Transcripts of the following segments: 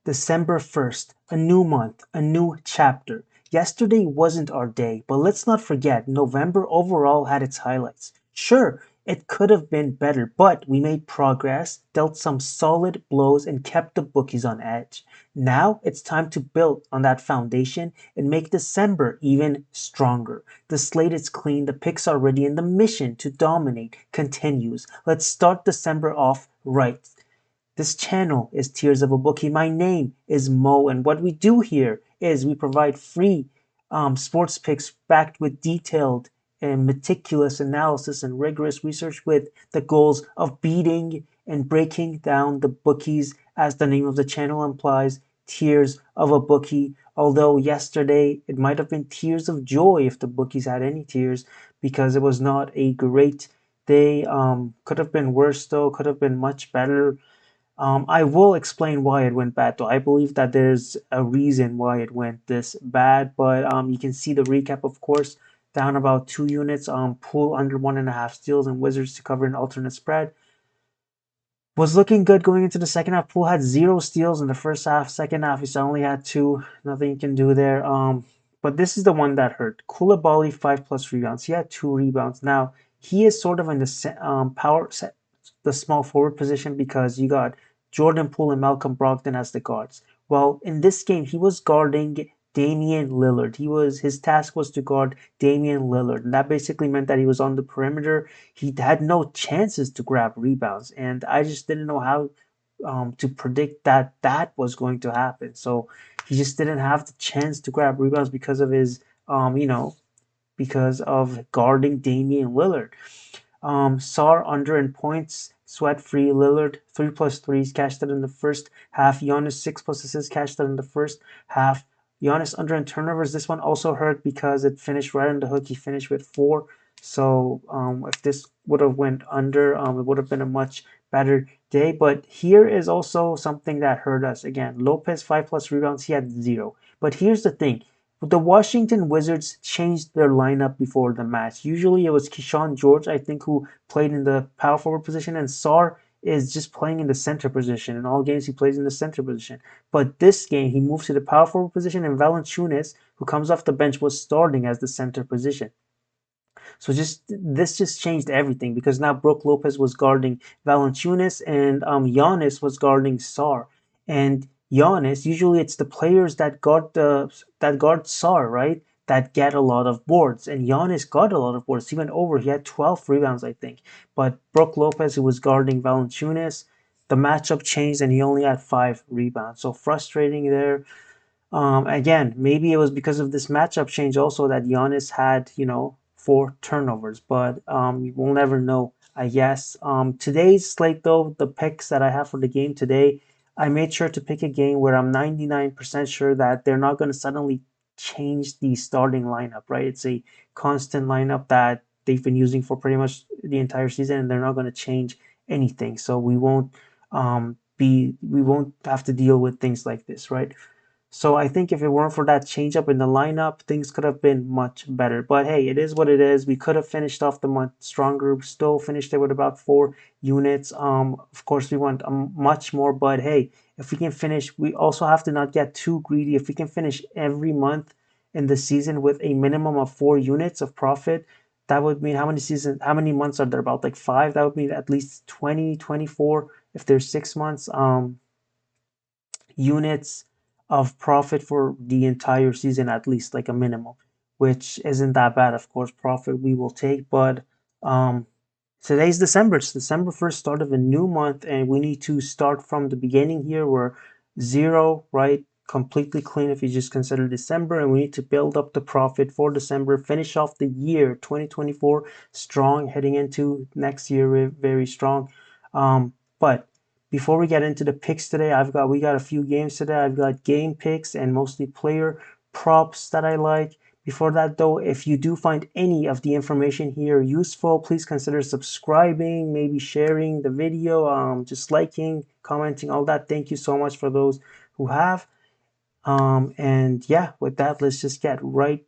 December 1st, a new month, a new chapter. Yesterday wasn't our day, but let's not forget November overall had its highlights. Sure, it could have been better, but we made progress, dealt some solid blows, and kept the bookies on edge. Now it's time to build on that foundation and make December even stronger. The slate is clean, the picks are ready, and the mission to dominate continues. Let's start December off right. This channel is Tears of a Bookie. My name is Mo, and what we do here is we provide free sports picks backed with detailed and meticulous analysis and rigorous research with the goals of beating and breaking down the bookies, as the name of the channel implies, Tears of a Bookie. Although yesterday it might have been tears of joy if the bookies had any tears, because it was not a great day. Could have been worse though, could have been much better. I will explain why it went bad, though. I believe that there's a reason why it went this bad, but you can see the recap, of course, down about 2 units. Pool under 1.5 steals, and Wizards to cover an alternate spread. Was looking good going into the second half. Pool had 0 steals in the first half. Second half, he only had 2. Nothing you can do there. But this is the one that hurt. Koulibaly 5+ rebounds. He had 2 rebounds. Now he is sort of in the power set, the small forward position, because you got Jordan Poole and Malcolm Brogdon as the guards. Well, in this game, he was guarding Damian Lillard. His task was to guard Damian Lillard, and that basically meant that he was on the perimeter. He had no chances to grab rebounds, and I just didn't know how to predict that that was going to happen. So he just didn't have the chance to grab rebounds because of his, because of guarding Damian Lillard. Sar under in points, sweat free. Lillard 3+3s cashed out in the first half. Giannis 6+ assists cashed out in the first half. Giannis under in turnovers. This one also hurt because it finished right on the hook. He finished with 4. So if this would have went under, it would have been a much better day. But here is also something that hurt us. Again, Lopez 5+ rebounds. He had 0. But here's the thing. The Washington Wizards changed their lineup before the match. Usually it was Keyshawn George, I think, who played in the power forward position, and Sar is just playing in the center position. In all games, he plays in the center position. But this game, he moved to the power forward position, and Valanciunas, who comes off the bench, was starting as the center position. So this just changed everything, because now Brook Lopez was guarding Valanciunas, and Giannis was guarding Sar. And Giannis, usually it's the players that guard Sar, right? That get a lot of boards. And Giannis got a lot of boards. He went over. He had 12 rebounds, I think. But Brook Lopez, who was guarding Valanciunas, the matchup changed and he only had 5 rebounds. So frustrating there. Again, maybe it was because of this matchup change also that Giannis had, 4 turnovers, but we'll never know, I guess. Today's slate, though, the picks that I have for the game today, I made sure to pick a game where I'm 99% sure that they're not going to suddenly change the starting lineup, right? It's a constant lineup that they've been using for pretty much the entire season, and they're not going to change anything. So we won't have to deal with things like this, right? So I think if it weren't for that change up in the lineup, things could have been much better. But hey, it is what it is. We could have finished off the month stronger. Still finished it with about 4 units. Of course, we want much more. But hey, if we can finish, we also have to not get too greedy. If we can finish every month in the season with a minimum of 4 units of profit, that would mean how many months are there? About like 5. That would mean at least 20, 24 if there's 6 months. Units of profit for the entire season, at least like a minimum, which isn't that bad. Of course, profit we will take, but um, today's December. It's December 1st, start of a new month, and we need to start from the beginning here. We're 0, right? Completely clean if you just consider December, and we need to build up the profit for December, finish off the year 2024 strong, heading into next year very strong. But before we get into the picks today, we got a few games today. I've got game picks and mostly player props that I like. Before that, though, if you do find any of the information here useful, please consider subscribing, maybe sharing the video, just liking, commenting, all that. Thank you so much for those who have. And yeah, with that, let's just get right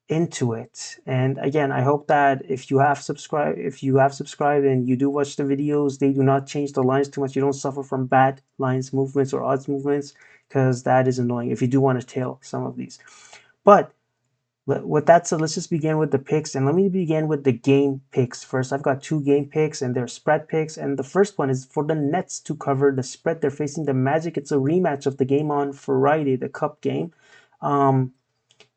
into it. And again, I hope that if you have subscribed and you do watch the videos, they do not change the lines too much. You don't suffer from bad lines movements or odds movements, because that is annoying if you do want to tail some of these. But with that said, let's just begin with the picks, and let me begin with the game picks first. I've got two game picks, and they're spread picks, and the first one is for the Nets to cover the spread. They're facing the Magic. It's a rematch of the game on Friday, the Cup game. Um,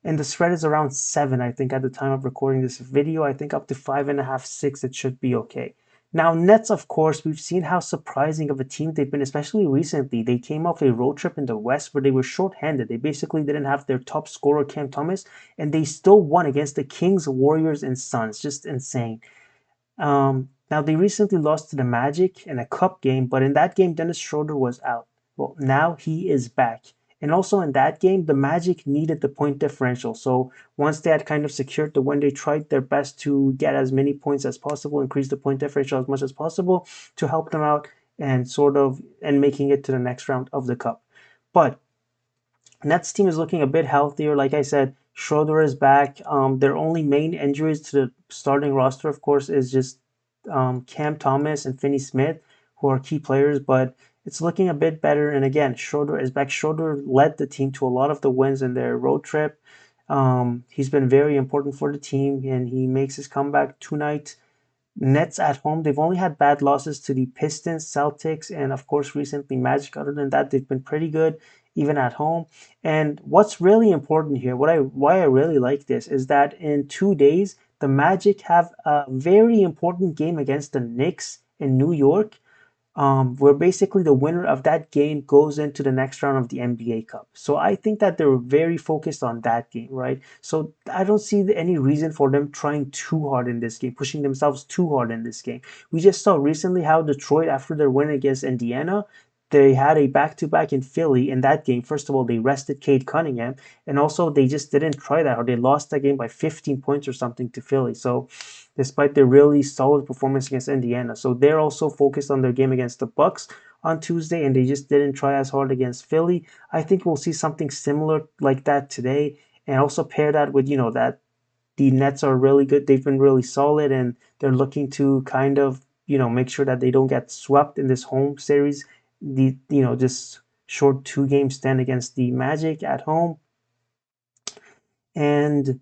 and the spread is around 7, I think, at the time of recording this video. I think up to 5.5, 6, it should be okay. Now, Nets, of course, we've seen how surprising of a team they've been, especially recently. They came off a road trip in the West where they were short-handed. They basically didn't have their top scorer, Cam Thomas, and they still won against the Kings, Warriors, and Suns. Just insane. Now, they recently lost to the Magic in a cup game, but in that game, Dennis Schroeder was out. Well, now he is back. And also in that game, the Magic needed the point differential. So once they had kind of secured the win, they tried their best to get as many points as possible, increase the point differential as much as possible to help them out and making it to the next round of the cup. But Nets team is looking a bit healthier. Like I said, Schroeder is back. Their only main injuries to the starting roster, of course, is just Cam Thomas and Finney Smith, who are key players, but it's looking a bit better. And again, Schroeder is back. Schroeder led the team to a lot of the wins in their road trip. He's been very important for the team, and he makes his comeback tonight. Nets at home, they've only had bad losses to the Pistons, Celtics, and of course recently Magic. Other than that, they've been pretty good even at home. And what's really important here, why I really like this, is that in 2 days the Magic have a very important game against the Knicks in New York, where basically the winner of that game goes into the next round of the NBA Cup. So I think that they're very focused on that game, right? So I don't see any reason for them trying too hard in this game, pushing themselves too hard in this game. We just saw recently how Detroit, after their win against Indiana, they had a back-to-back in Philly. In that game, first of all, they rested Cade Cunningham, and also they just didn't try that hard. They lost that game by 15 points or something to Philly. So despite their really solid performance against Indiana. So they're also focused on their game against the Bucks on Tuesday, and they just didn't try as hard against Philly. I think we'll see something similar like that today, and also pair that with, that the Nets are really good. They've been really solid, and they're looking to kind of, make sure that they don't get swept in this home series. This short 2 game stand against the Magic at home. And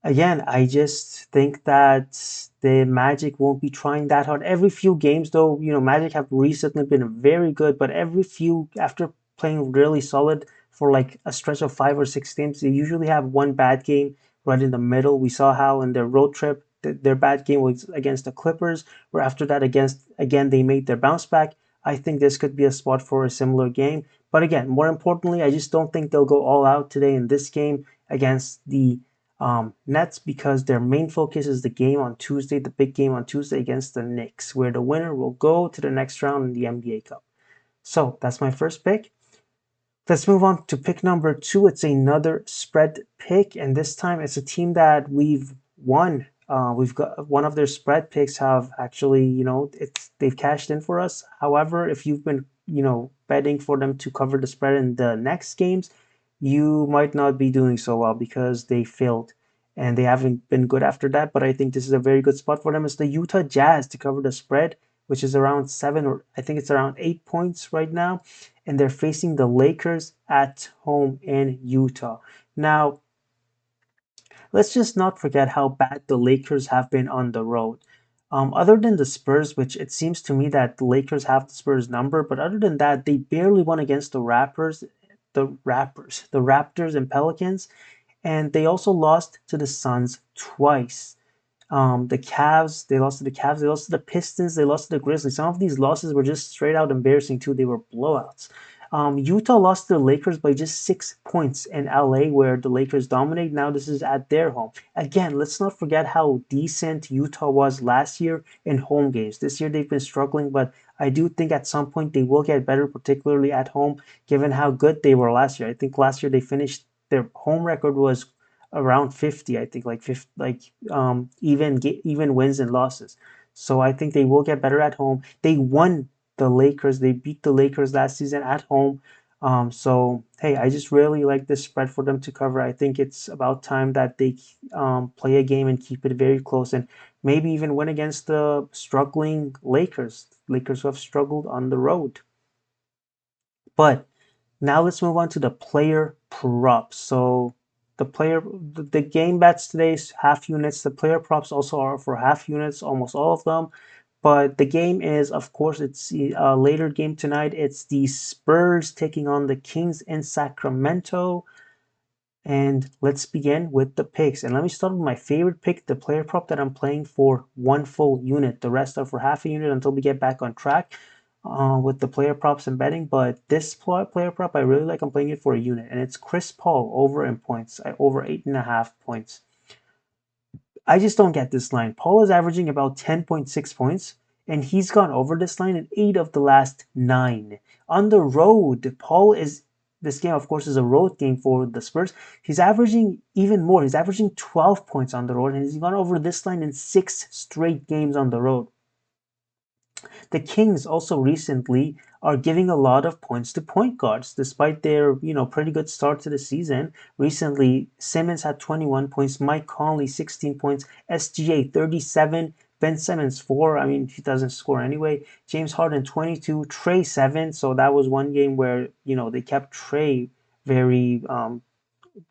again, I just think that the Magic won't be trying that hard. Every few games, though, Magic have recently been very good, but after playing really solid for like a stretch of 5 or 6 games, they usually have one bad game right in the middle. We saw how in their road trip, their bad game was against the Clippers, where after that, again, they made their bounce back. I think this could be a spot for a similar game. But again, more importantly, I just don't think they'll go all out today in this game against the Nets, because their main focus is the game on Tuesday, the big game on Tuesday against the Knicks, where the winner will go to the next round in the NBA Cup. So that's my first pick. Let's move on to pick number 2. It's another spread pick, and this time it's a team that we've won. We've got one of their spread picks have actually, they've cashed in for us. However, if you've been, betting for them to cover the spread in the next games, you might not be doing so well because they failed and they haven't been good after that. But I think this is a very good spot for them. It's the Utah Jazz to cover the spread, which is around 7, or I think it's around 8 points right now. And they're facing the Lakers at home in Utah. Now, let's just not forget how bad the Lakers have been on the road. Other than the Spurs, which it seems to me that the Lakers have the Spurs number, but other than that, they barely won against the Raptors and Pelicans, and they also lost to the Suns twice. The Cavs, they lost to the Cavs, they lost to the Pistons, they lost to the Grizzlies. Some of these losses were just straight out embarrassing too. They were blowouts. Utah lost to the Lakers by just 6 points in LA, where the Lakers dominate. Now this is at their home. Again, let's not forget how decent Utah was last year in home games. This year they've been struggling, but I do think at some point they will get better, particularly at home, given how good they were last year. I think last year they finished, their home record was around 50, I think, like 50, even wins and losses. So I think they will get better at home. They beat the Lakers last season at home. So hey, I just really like this spread for them to cover. I think it's about time that they play a game and keep it very close and maybe even win against the struggling Lakers. Lakers who have struggled on the road. But now let's move on to the player props. So the game bets today's half units. The player props also are for half units, almost all of them. But the game is, of course, it's a later game tonight. It's the Spurs taking on the Kings in Sacramento. And let's begin with the picks. And let me start with my favorite pick, the player prop that I'm playing for one full unit. The rest are for half a unit until we get back on track with the player props and betting. But this player prop, I really like. I'm playing it for a unit. And it's Chris Paul over in points, over 8.5 points. I just don't get this line. Paul is averaging about 10.6 points, and he's gone over this line in 8 of the last 9. On the road, Paul is, this game, of course, is a road game for the Spurs. He's averaging even more. He's averaging 12 points on the road, and he's gone over this line in 6 straight games on the road. The Kings also recently are giving a lot of points to point guards, despite their pretty good start to the season. Recently, Simmons had 21 points, Mike Conley 16 points, SGA 37, Ben Simmons 4. I mean, he doesn't score anyway. James Harden 22, Trey 7. So that was one game where they kept Trey very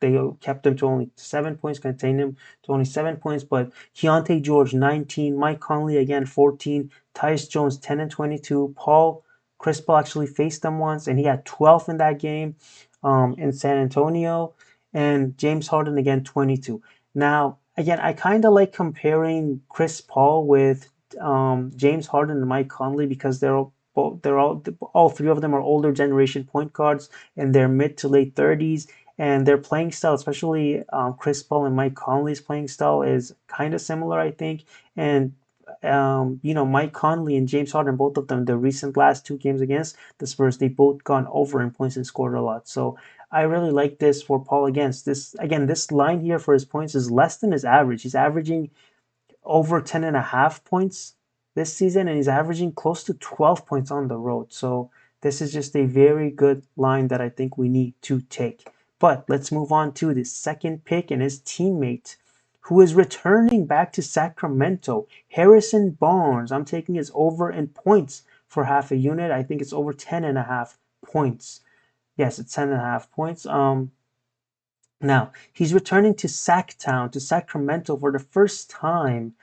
they kept him to only 7 points, contained him to only 7 points. But Keontae George 19, Mike Conley again 14, Tyus Jones 10 and 22. Chris Paul actually faced them once, and he had 12 in that game in San Antonio. And James Harden again 22. Now again, I kind of like comparing Chris Paul with James Harden and Mike Conley because they're all three of them are older generation point guards in their mid to late 30s, and their playing style, especially Chris Paul and Mike Conley's playing style, is kind of similar, I think. And Mike Conley and James Harden, both of them, the recent last 2 games against the Spurs, they both gone over in points and scored a lot. So I really like this for Paul against this. Again, this line here for his points is less than his average. He's averaging over 10.5 points this season, and he's averaging close to 12 points on the road. So this is just a very good line that I think we need to take. But let's move on to the second pick and his teammate, who is returning back to Sacramento, Harrison Barnes. I'm taking his over in points for half a unit. I think it's over 10.5 points. Yes, it's 10.5 points. Now, he's returning to Sacktown, to Sacramento for the first time.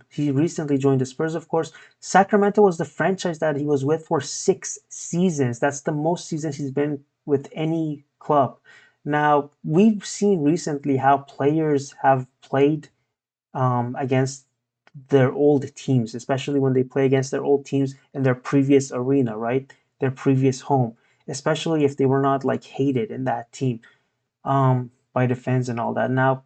He recently joined the Spurs, of course. Sacramento was the franchise that he was with for 6 seasons. That's the most seasons he's been with any club. Now, we've seen recently how players have played against their old teams, especially when they play against their old teams in their previous arena, right? Their previous home, especially if they were not like hated in that team by the fans and all that. Now,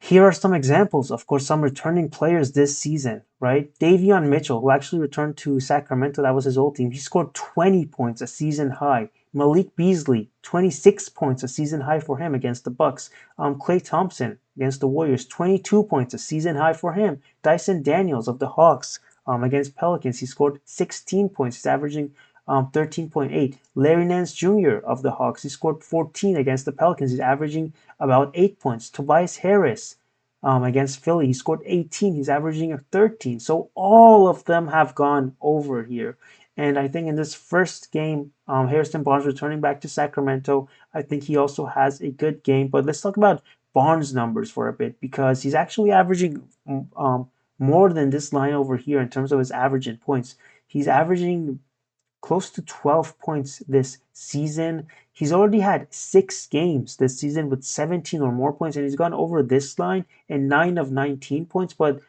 here are some examples, of course, some returning players this season, right? Davion Mitchell, who actually returned to Sacramento, that was his old team. He scored 20 points, a season high. Malik Beasley, 26 points, a season high for him against the Bucks. Klay Thompson against the Warriors, 22 points, a season high for him. Dyson Daniels of the Hawks against Pelicans, he scored 16 points. He's averaging 13.8. Larry Nance Jr. of the Hawks, he scored 14 against the Pelicans. He's averaging about 8 points. Tobias Harris against Philly, he scored 18. He's averaging 13. So all of them have gone over here. And I think in this first game, Harrison Barnes returning back to Sacramento, I think he also has a good game. But let's talk about Barnes' numbers for a bit because he's actually averaging more than this line over here in terms of his average in points. He's averaging close to 12 points this season. He's already had 6 games this season with 17 or more points, and he's gone over this line in 9 of 19 points. But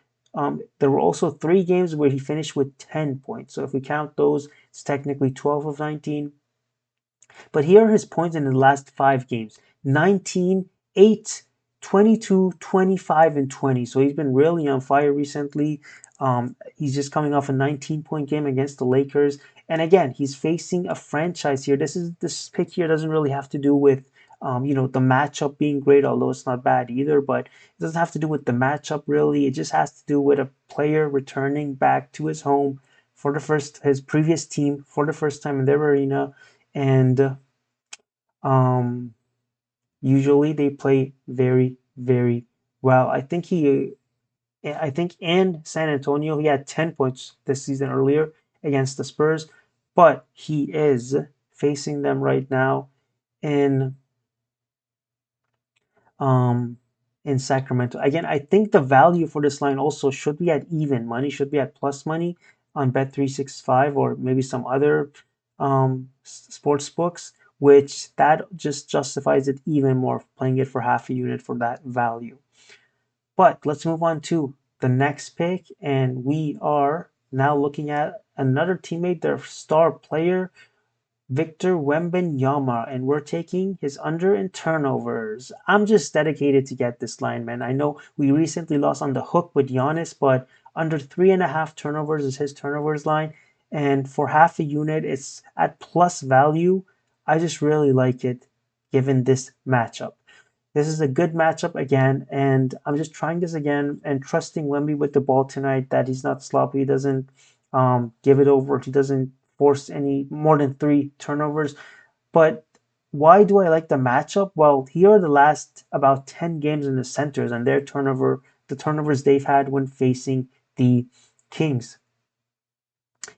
there were also 3 games where he finished with 10 points. So if we count those, it's technically 12 of 19. But here are his points in the last 5 games: 19, 8, 22, 25, and 20. So he's been really on fire recently. He's just coming off a 19-point game against the Lakers. And again, he's facing a franchise here. This pick here doesn't really have to do with the matchup being great, although it's not bad either. But it doesn't have to do with the matchup really. It just has to do with a player returning back to his home for his previous team for the first time in their arena. and um, usually they play very, very well. I think in San Antonio he had 10 points this season earlier against the Spurs, but he is facing them right now in um, in Sacramento. Again, I think the value for this line also should be at even money, should be at plus money on Bet365 or maybe some other sports books, which that just justifies it even more, playing it for half a unit for that value. But let's move on to the next pick, and we are now looking at another teammate, their star player, Victor Wembanyama, and we're taking his under in turnovers. I'm just dedicated to get this line, man. I know we recently lost on the hook with Giannis, but under 3.5 turnovers is his turnovers line, and for half a unit, it's at plus value. I just really like it given this matchup. This is a good matchup again, and I'm just trying this again and trusting Wemby with the ball tonight that he's not sloppy, he doesn't give it over, he doesn't force any more than 3 turnovers. But why do I like the matchup? Well, here are the last about 10 games in the centers and the turnovers they've had when facing the Kings.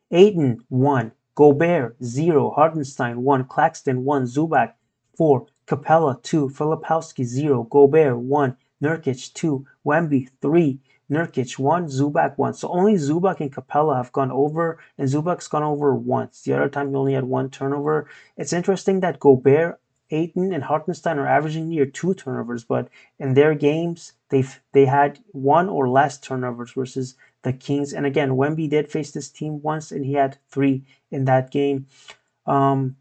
Ayton 1, Gobert 0, Hartenstein 1, Claxton 1, Zubac 4, Capella 2, Filipowski 0, Gobert 1, Nurkic 2, Wemby 3, Nurkic 1, Zubac 1. So only Zubac and Capella have gone over, and Zubac's gone over once. The other time he only had 1 turnover. It's interesting that Gobert, Ayton, and Hartenstein are averaging near 2 turnovers, but in their games they had 1 or less turnovers versus the Kings. And again, Wemby did face this team once, and he had 3 in that game. Um,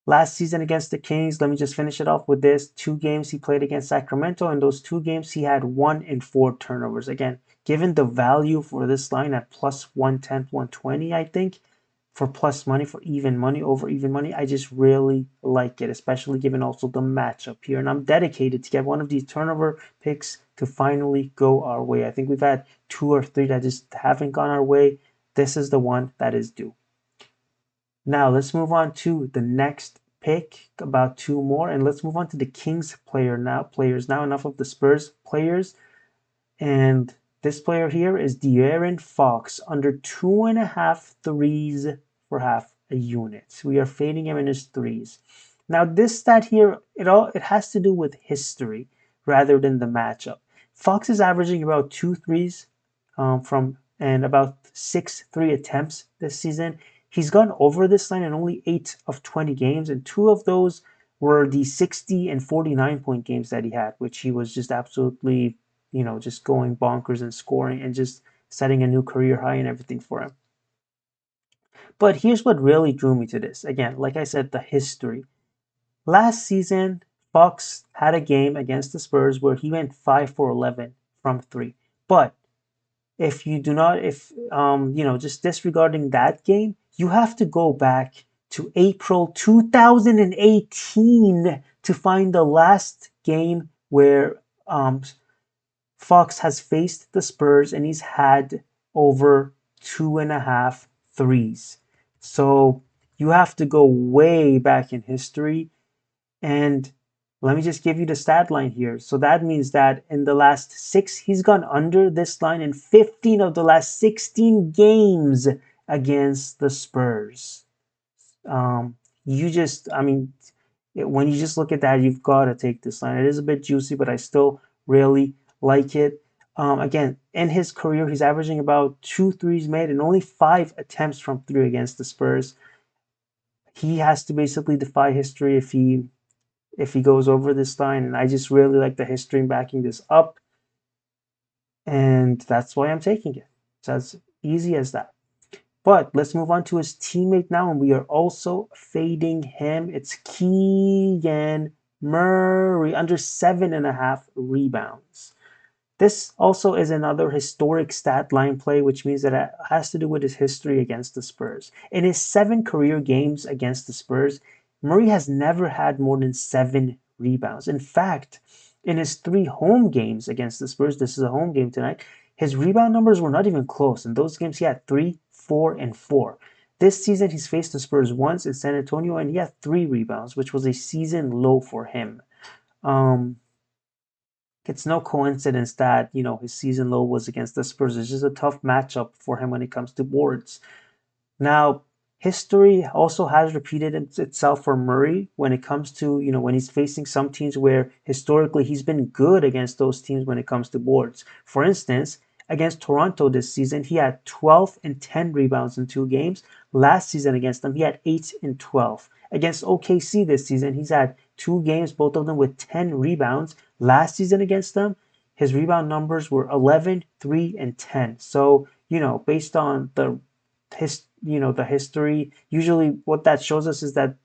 Last season against the Kings, let me just finish it off with this. 2 games he played against Sacramento, and those 2 games he had 1 and 4 turnovers. Again, given the value for this line at plus 110, 120, I think, for plus money, for even money, over even money, I just really like it, especially given also the matchup here. And I'm dedicated to get one of these turnover picks to finally go our way. I think we've had 2 or 3 that just haven't gone our way. This is the one that is due. Now let's move on to the next pick, about 2 more, and let's move on to the Kings players now. Enough of the Spurs players. And this player here is De'Aaron Fox, under 2.5 threes for half a unit. We are fading him in his threes. Now this stat here, it has to do with history rather than the matchup. Fox is averaging about 2 threes from and about 6 3 attempts this season. He's gone over this line in only 8 of 20 games, and 2 of those were the 60 and 49 point games that he had, which he was just absolutely, just going bonkers and scoring and just setting a new career high and everything for him. But here's what really drew me to this. Again, like I said, the history. Last season, Fox had a game against the Spurs where he went 5 for 11 from 3. But if you do not, if just disregarding that game, you have to go back to April 2018 to find the last game where Fox has faced the Spurs and he's had over 2.5 threes. So you have to go way back in history. And let me just give you the stat line here. So that means that in the last 6, he's gone under this line in 15 of the last 16 games against the Spurs. When you just look at that, you've got to take this line. It is a bit juicy, but I still really like it. Again, in his career, he's averaging about 2 threes made and only 5 attempts from 3 against the Spurs. He has to basically defy history if he goes over this line, and I just really like the history backing this up, and that's why I'm taking it. It's as easy as that. But let's move on to his teammate now, and we are also fading him. It's Keegan Murray, under 7.5 rebounds. This also is another historic stat line play, which means that it has to do with his history against the Spurs. In his 7 career games against the Spurs, Murray has never had more than 7 rebounds. In fact, in his 3 home games against the Spurs, this is a home game tonight, his rebound numbers were not even close. In those games, he had 3, 4, and 4. This season, he's faced the Spurs once in San Antonio, and he had 3 rebounds, which was a season low for him. Um, it's no coincidence that his season low was against the Spurs. It's just a tough matchup for him when it comes to boards. Now, history also has repeated itself for Murray when it comes to, when he's facing some teams where historically he's been good against those teams when it comes to boards. For instance, against Toronto this season, he had 12 and 10 rebounds in 2 games. Last season against them, he had 8 and 12. Against OKC this season, he's had 2 games, both of them with 10 rebounds. Last season against them, his rebound numbers were 11, 3, and 10. So, based on the history, usually what that shows us is that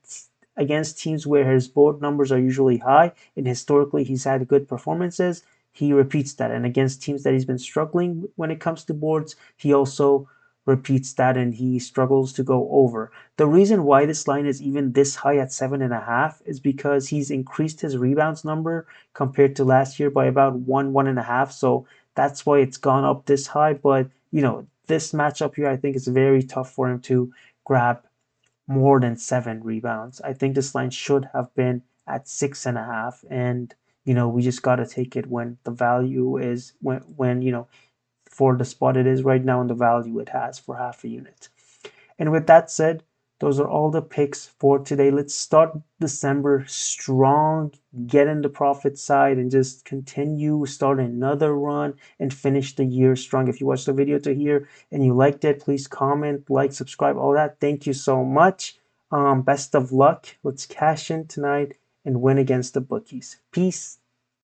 against teams where his board numbers are usually high and historically he's had good performances, he repeats that. And against teams that he's been struggling when it comes to boards, he also repeats that and he struggles to go over. The reason why this line is even this high at 7.5 is because he's increased his rebounds number compared to last year by about 1.5. So that's why it's gone up this high. But this matchup here, I think is very tough for him to grab more than 7 rebounds. I think this line should have been at 6.5, and we just gotta take it when the value is when for the spot it is right now and the value it has for half a unit. And with that said, those are all the picks for today. Let's start December strong, get in the profit side, and just continue, start another run, and finish the year strong. If you watched the video to here and you liked it, please comment, like, subscribe, all that. Thank you so much. Best of luck. Let's cash in tonight and win against the bookies. Peace.